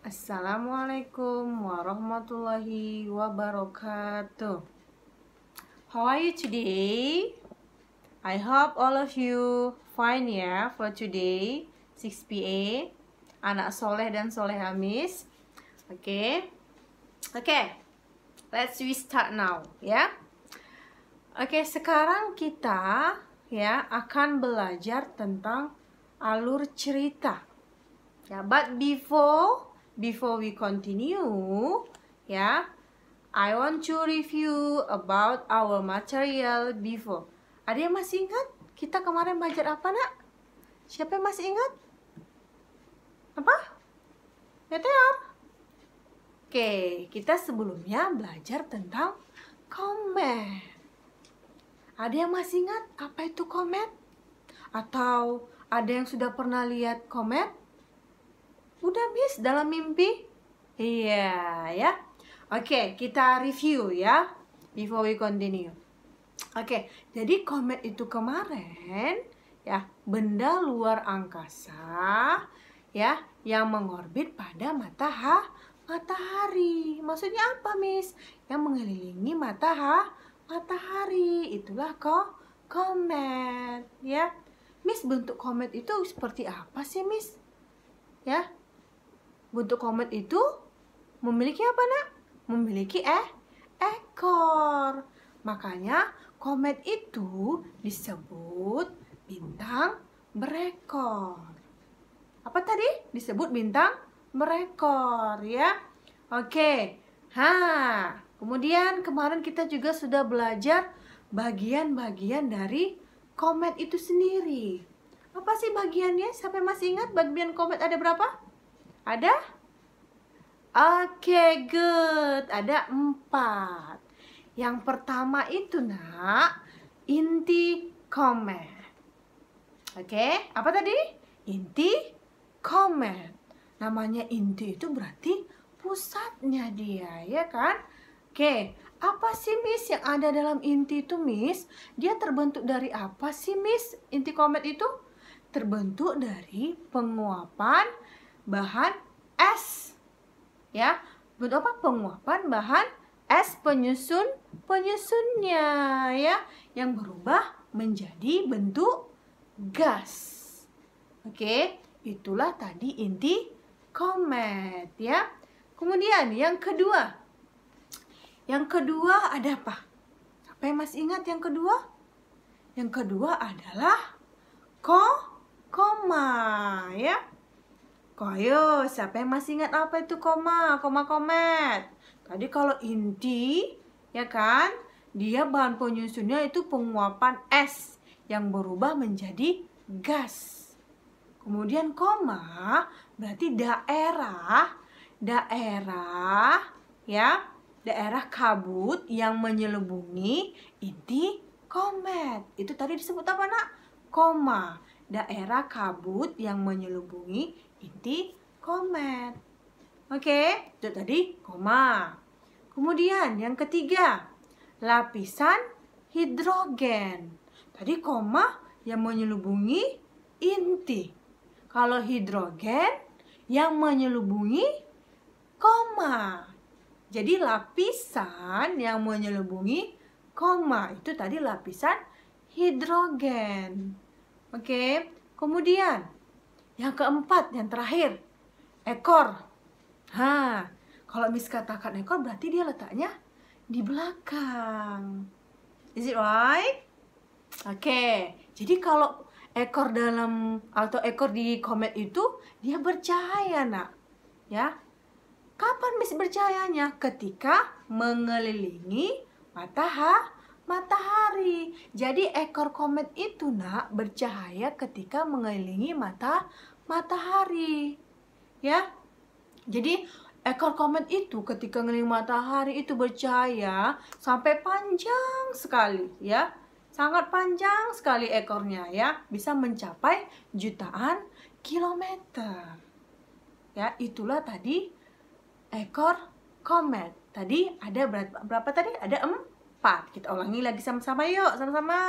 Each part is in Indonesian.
Assalamualaikum warahmatullahi wabarakatuh. How are you today? I hope all of you fine ya for today 6 PA. Anak soleh dan soleha Miss. Oke. Let's we start now ya. Oke, sekarang kita ya akan belajar tentang alur cerita. Ya, but before we continue, ya, I want to review about our material before. Ada yang masih ingat kita kemarin belajar apa, nak? Siapa yang masih ingat? Apa? Meteor. Oke, kita sebelumnya belajar tentang komet. Ada yang masih ingat apa itu komet? Atau ada yang sudah pernah lihat komet? Udah Miss dalam mimpi? Iya ya. Oke, kita review ya before we continue. Oke, jadi komet itu kemarin ya benda luar angkasa ya yang mengorbit pada matahari. Maksudnya apa Miss? Yang mengelilingi matahari. Itulah komet ya. Miss, bentuk komet itu seperti apa sih Miss? Ya. Bentuk komet itu memiliki apa, nak? Memiliki ekor. Makanya komet itu disebut bintang berekor. Apa tadi? Disebut bintang berekor ya. Oke. Kemudian kemarin kita juga sudah belajar bagian-bagian dari komet itu sendiri. Apa sih bagiannya? Siapa yang masih ingat bagian komet ada berapa? Ada? Oke, good. Ada 4. Yang pertama itu, nak, inti komet. Oke, apa tadi? Inti komet. Namanya inti itu berarti pusatnya dia, ya kan? Oke, apa sih Miss yang ada dalam inti itu, Miss? Dia terbentuk dari apa sih, Miss? Inti komet itu terbentuk dari penguapan bahan es. Ya, bentuk apa? Penguapan bahan es penyusunnya ya, yang berubah menjadi bentuk gas. Oke, itulah tadi inti komet ya. Kemudian yang kedua. Yang kedua ada apa? Siapa yang masih ingat yang kedua? Yang kedua adalah koma ya. Ayo, siapa yang masih ingat apa itu koma komet? Tadi kalau inti, ya kan, dia bahan penyusunnya itu penguapan es yang berubah menjadi gas. Kemudian koma berarti daerah ya, daerah kabut yang menyelubungi inti komet. Itu tadi disebut apa, nak? Koma. Daerah kabut yang menyelubungi inti komet. Oke, itu tadi koma. Kemudian yang ketiga, lapisan hidrogen. Tadi koma yang menyelubungi inti. Kalau hidrogen yang menyelubungi koma. Jadi lapisan yang menyelubungi koma itu tadi lapisan hidrogen. Oke, kemudian yang keempat, yang terakhir, ekor. Kalau Miss katakan ekor berarti dia letaknya di belakang. Is it right? Oke, jadi kalau ekor dalam atau ekor di komet itu dia bercahaya, nak. Ya. Kapan Miss bercahayanya? Ketika mengelilingi matahari. Jadi ekor komet itu, nak, bercahaya ketika mengelilingi matahari. Ya. Jadi ekor komet itu ketika mengelilingi matahari itu bercahaya sampai panjang sekali, ya. Sangat panjang sekali ekornya, ya. Bisa mencapai jutaan kilometer. Ya, itulah tadi ekor komet. Tadi ada berapa tadi? Ada 4. Kita ulangi lagi sama-sama yuk, sama-sama.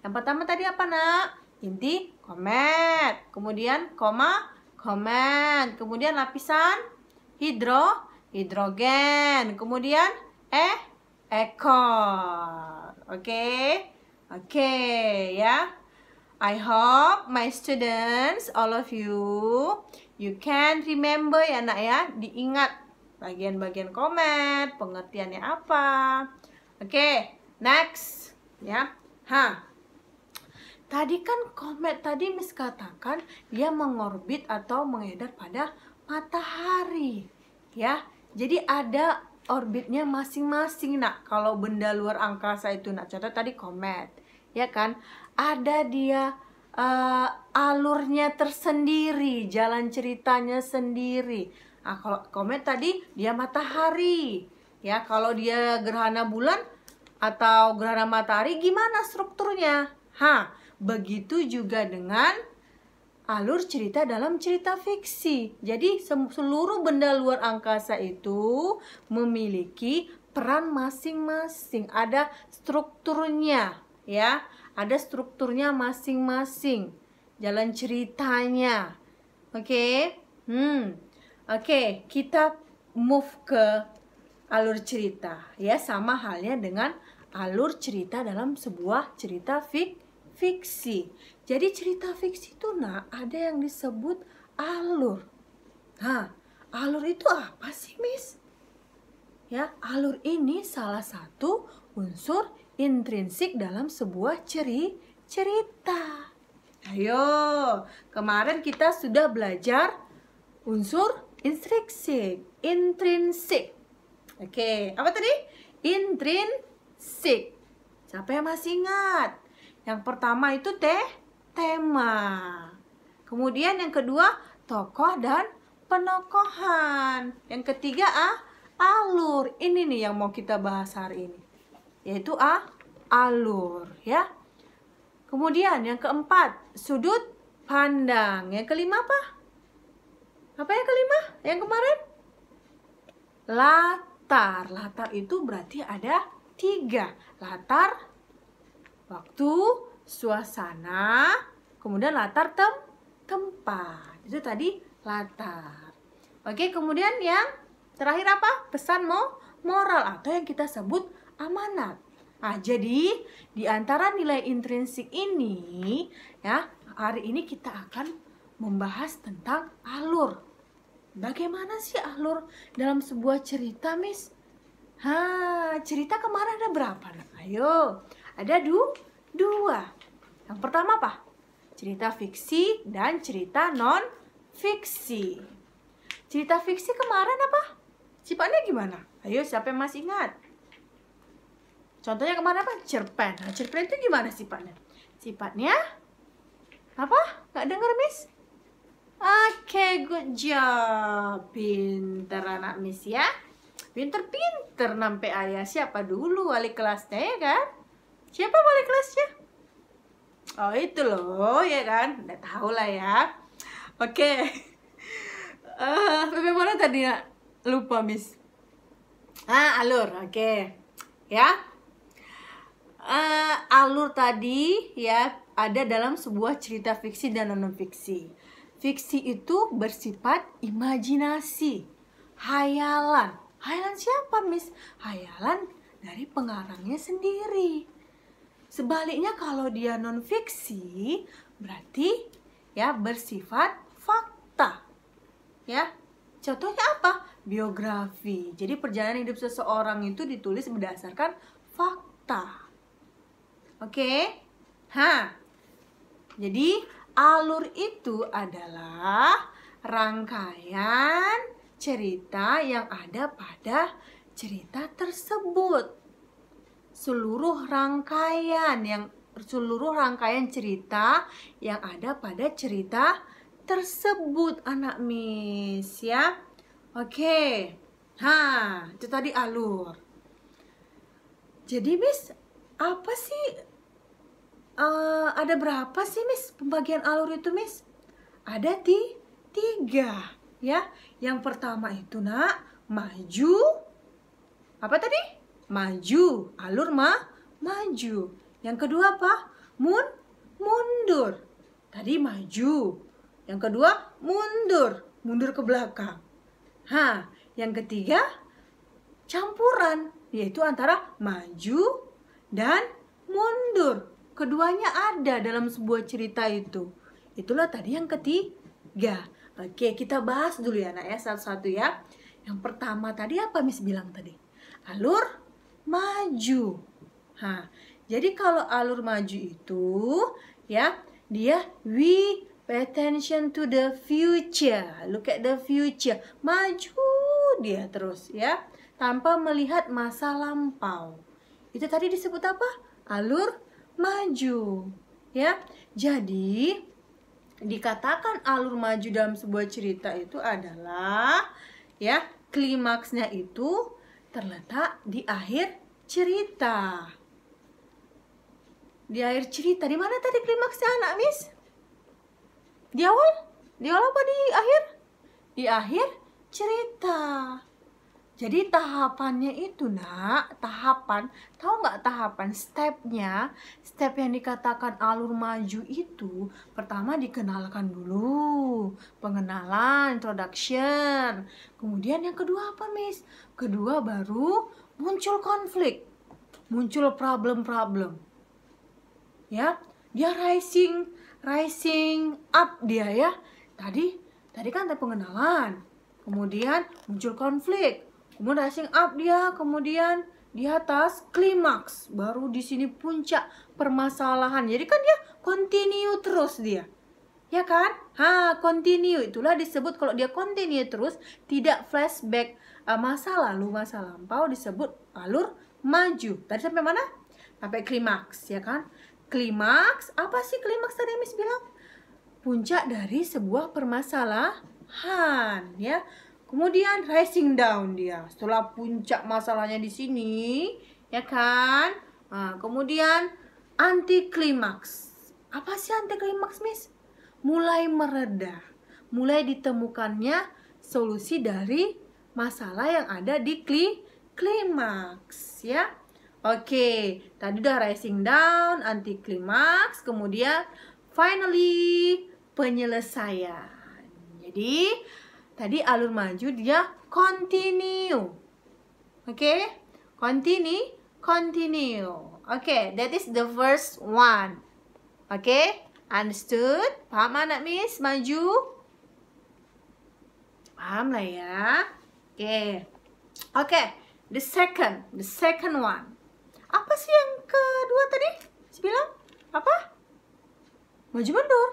Yang pertama tadi apa, nak? Inti komet. Kemudian koma Comment. Kemudian lapisan hidrogen. Kemudian ekor. Oke, ya. I hope my students, all of you can remember ya nak ya, diingat bagian-bagian comment, pengertiannya apa. Oke, next ya. Tadi kan komet tadi Miss katakan dia mengorbit atau mengedar pada matahari ya. Jadi ada orbitnya masing-masing nak. Kalau benda luar angkasa itu nak, contoh tadi komet ya kan, ada dia alurnya tersendiri, jalan ceritanya sendiri. Nah, kalau komet tadi dia matahari ya. Kalau dia gerhana bulan atau gerhana matahari gimana strukturnya? Begitu juga dengan alur cerita dalam cerita fiksi. Jadi seluruh benda luar angkasa itu memiliki peran masing-masing, ada strukturnya ya, ada strukturnya masing-masing, jalan ceritanya. Oke, kita move ke alur cerita ya, sama halnya dengan alur cerita dalam sebuah cerita fiksi. Jadi cerita fiksi itu nak ada yang disebut alur. Alur itu apa sih Miss? Ya, alur ini salah satu unsur intrinsik dalam sebuah cerita. Ayo, kemarin kita sudah belajar unsur intrinsik. Oke, apa tadi? Intrinsik. Siapa yang masih ingat? Yang pertama itu tema. Kemudian yang kedua tokoh dan penokohan. Yang ketiga alur. Ini nih yang mau kita bahas hari ini, yaitu alur ya. Kemudian yang keempat sudut pandang. Yang kelima apa? Apa yang kelima? Yang kemarin? Latar. Latar itu berarti ada 3. Latar, waktu, suasana, kemudian latar tempat. Itu tadi latar. Oke, kemudian yang terakhir apa? Pesan moral atau yang kita sebut amanat. Jadi di antara nilai intrinsik ini ya, hari ini kita akan membahas tentang alur. Bagaimana sih alur dalam sebuah cerita, Miss? Cerita kemarin ada berapa? Ayo, ada 2. Yang pertama apa? Cerita fiksi dan cerita non fiksi. Cerita fiksi kemarin apa? Sifatnya gimana? Ayo, siapa yang masih ingat? Contohnya kemarin apa? Cerpen. Cerpen itu gimana sifatnya? Sifatnya apa? Nggak dengar, Miss? Oke, good job. Pinter anak Miss ya. Pinter-pinter nampe ayah. Siapa dulu wali kelasnya ya kan? Siapa wali kelasnya? Oh, itu loh ya kan? Udah tahu lah ya. Oke. Bagaimana tadi ya? Lupa Miss. Alur. Oke. Ya. Alur tadi ya ada dalam sebuah cerita fiksi dan non fiksi. Fiksi itu bersifat imajinasi, hayalan. Hayalan siapa, Miss? Hayalan dari pengarangnya sendiri. Sebaliknya kalau dia non fiksi berarti ya bersifat fakta. Ya. Contohnya apa? Biografi. Jadi perjalanan hidup seseorang itu ditulis berdasarkan fakta. Oke? Jadi alur itu adalah rangkaian cerita yang ada pada cerita tersebut. Seluruh rangkaian cerita yang ada pada cerita tersebut, anak Miss ya. Oke. Itu tadi alur. Jadi Miss, apa sih ada berapa sih Miss pembagian alur itu Miss? Ada 3 ya. Yang pertama itu nak maju. Apa tadi? Maju. Alur maju. Yang kedua apa? Mundur. Tadi maju. Yang kedua, mundur. Mundur ke belakang. Yang ketiga, campuran. Yaitu antara maju dan mundur. Keduanya ada dalam sebuah cerita itu. Itulah tadi yang ketiga. Oke, kita bahas dulu ya, anak ya, satu-satu ya. Yang pertama tadi apa Miss bilang tadi? Alur maju. Jadi kalau alur maju itu ya, dia we pay attention to the future. Look at the future. Maju dia terus ya, tanpa melihat masa lampau. Itu tadi disebut apa? Alur maju. Ya. Jadi dikatakan alur maju dalam sebuah cerita itu adalah ya, klimaksnya itu terletak di akhir cerita. Di akhir cerita. Di mana tadi klimaksnya anak Miss? Di awal? Di awal apa di akhir? Di akhir cerita. Jadi tahapannya itu nak, tahapan, tahu nggak tahapan, stepnya, step yang dikatakan alur maju itu, pertama dikenalkan dulu, pengenalan, introduction. Kemudian yang kedua apa Miss? Kedua baru muncul konflik, muncul problem-problem. Ya, dia rising up dia ya. Tadi kan ada pengenalan, kemudian muncul konflik. Kemudian rising up dia, kemudian di atas klimaks, baru di sini puncak permasalahan. Jadi kan dia continue terus dia, ya kan? Continue itulah disebut, kalau dia continue terus, tidak flashback masa lalu, masa lampau, disebut alur maju. Tadi sampai mana? Sampai klimaks, ya kan? Klimaks, apa sih klimaks tadi Miss bilang? Puncak dari sebuah permasalahan, ya. Kemudian rising down dia, setelah puncak masalahnya di sini, ya kan? Kemudian anti klimaks. Apa sih anti klimaks, Miss? Mulai mereda, mulai ditemukannya solusi dari masalah yang ada di klimaks, ya. Oke, tadi udah rising down, anti klimaks, kemudian finally penyelesaian. Jadi tadi alur maju dia continue. Oke? Continue. Oke, that is the first one. Oke? Understood? Paham anak Miss? Maju? Paham lah ya. Oke, the second one. Apa sih yang kedua tadi? Bilang apa? Maju mundur.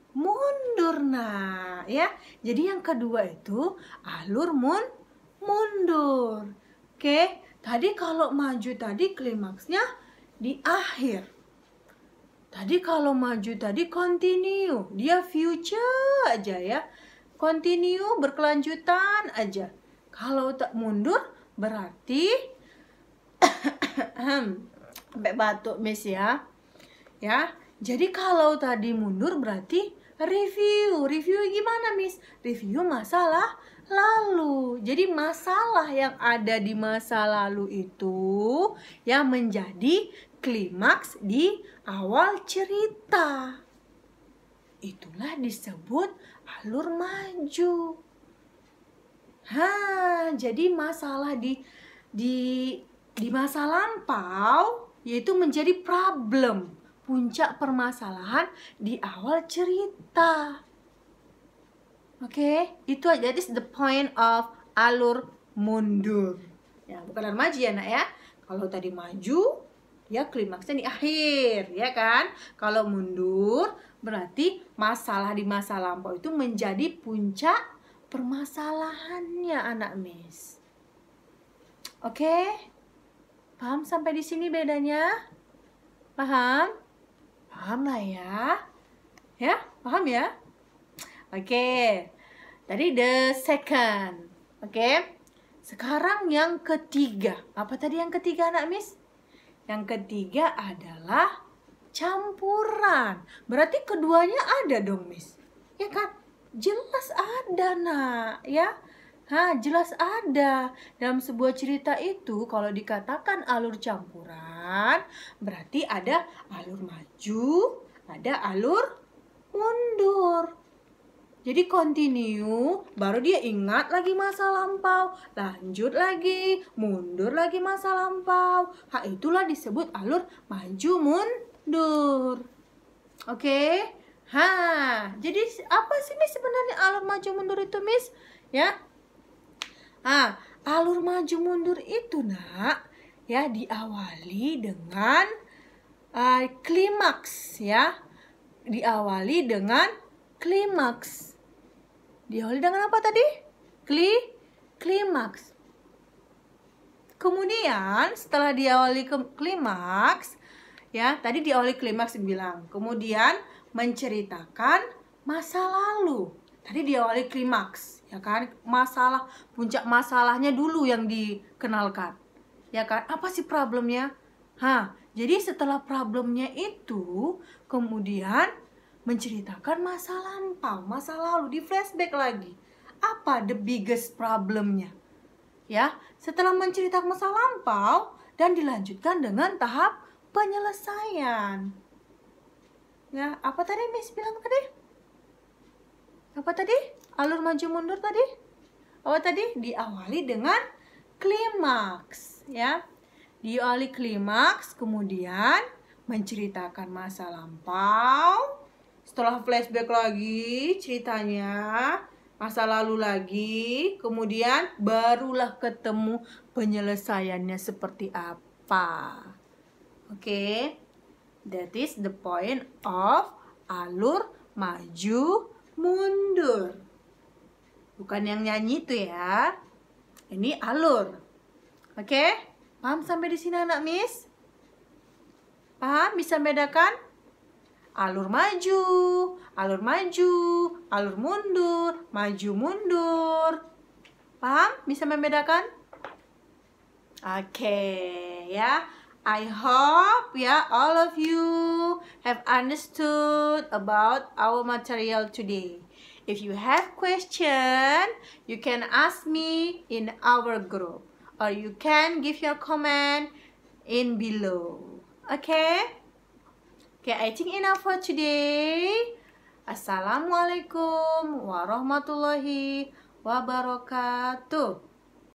Mundur, nah ya. Jadi yang kedua itu alur mundur. Oke, tadi kalau maju tadi klimaksnya di akhir. Tadi kalau maju tadi continue, dia future aja ya. Continue, berkelanjutan aja. Kalau tak mundur berarti sampai batuk Miss ya. Ya. Jadi kalau tadi mundur berarti review. Review gimana Miss? Review masalah lalu. Jadi masalah yang ada di masa lalu itu yang menjadi klimaks di awal cerita. Itulah disebut alur maju. Jadi masalah di masa lampau yaitu menjadi problem. Puncak permasalahan di awal cerita. Oke, itu aja. That is the point of alur mundur. Ya, bukan alur maju ya nak ya. Kalau tadi maju, ya klimaksnya di akhir, ya kan? Kalau mundur, berarti masalah di masa lampau itu menjadi puncak permasalahannya anak Miss. Oke? Paham sampai di sini bedanya? Paham? Paham lah ya? Ya, paham ya? Oke. Tadi the second. Oke. Sekarang yang ketiga. Apa tadi yang ketiga anak Miss? Yang ketiga adalah campuran. Berarti keduanya ada dong Miss. Ya kan? Jelas ada nak, ya. Jelas ada. Dalam sebuah cerita itu kalau dikatakan alur campuran, berarti ada alur maju, ada alur mundur. Jadi continue, baru dia ingat lagi masa lampau, lanjut lagi, mundur lagi masa lampau. Itulah disebut alur maju mundur. Oke? Jadi apa sih Miss sebenarnya alur maju mundur itu, Miss? Ya. Alur maju mundur itu, Nak, ya diawali dengan klimaks, ya. Diawali dengan klimaks. Diawali dengan apa tadi? Klimaks. Kemudian setelah diawali klimaks, ya tadi diawali klimaks bilang. Kemudian menceritakan masa lalu. Tadi diawali klimaks, ya kan? Masalah, puncak masalahnya dulu yang dikenalkan, ya kan? Apa sih problemnya? Jadi setelah problemnya itu, kemudian menceritakan masa lampau, masa lalu, di flashback lagi. Apa the biggest problemnya? Ya, setelah menceritakan masa lampau dan dilanjutkan dengan tahap penyelesaian. Ya, apa tadi Miss bilang tadi? Apa tadi? Alur maju mundur tadi? Apa tadi? Diawali dengan klimaks, ya. Diawali klimaks, kemudian menceritakan masa lampau. Setelah flashback lagi ceritanya, masa lalu lagi, kemudian barulah ketemu penyelesaiannya seperti apa. Oke. That is the point of alur maju mundur. Bukan yang nyanyi itu ya. Ini alur. Oke? Paham sampai di sini anak Miss? Paham? Bisa bedakan? Alur maju, alur maju, alur mundur, maju mundur. Paham? Bisa membedakan? Oke, ya. I hope all of you have understood about our material today. If you have question, you can ask me in our group, or you can give your comment in below. Okay? I think enough for today. Assalamualaikum warahmatullahi wabarakatuh.